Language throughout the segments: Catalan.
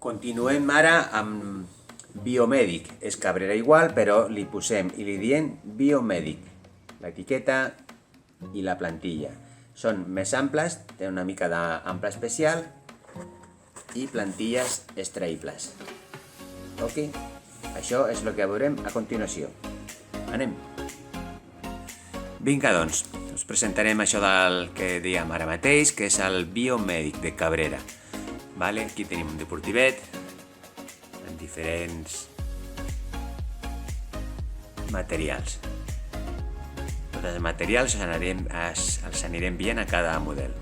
Continuem ara amb biomèdic. És Cabrera igual, però li posem i li diem biomèdic. L'etiqueta i la plantilla. Són més amples, té una mica d'ample especial i plantilles extraïbles. Ok? Això és el que veurem a continuació. Anem! Vinga, doncs, us presentarem això del que dèiem ara mateix, que és el biomèdic de Cabrera. Vale? Aquí tenim un deportivet amb diferents materials. Tots els materials els anirem veient a cada model.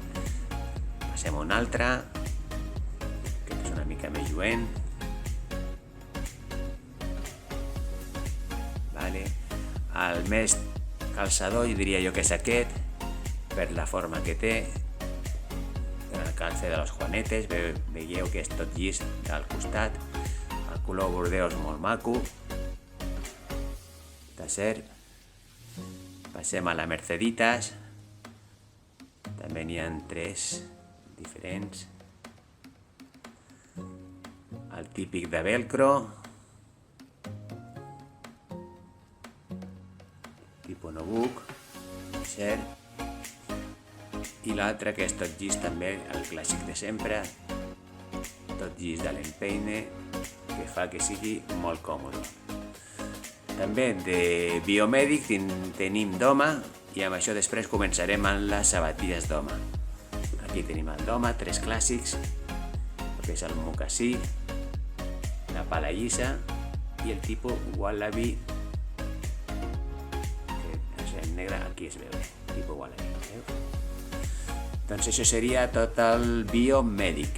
Passem a un altre, que és una mica més lluent. Vale? El més calçador, jo diria jo que és aquest, per la forma que té. El calce de los juanetes, veieu que és tot llis al costat. El color bordeus molt maco. Taser. Passem a la Merceditas. També n'hi ha 3 diferents. El típic de velcro. Tipo Notebook. Taser. I l'altre que és tot llis també, el clàssic de sempre, tot llis de l'empeine, que fa que sigui molt còmode. També de biomèdic tenim d'home i amb això després començarem amb les sabatilles d'home. Aquí tenim el d'home, 3 clàssics, que és el mocassí, la pala llisa i el tipus wallaby, que és el negre, aquí es veu, tipus wallaby. Doncs això seria tot el biomèdic.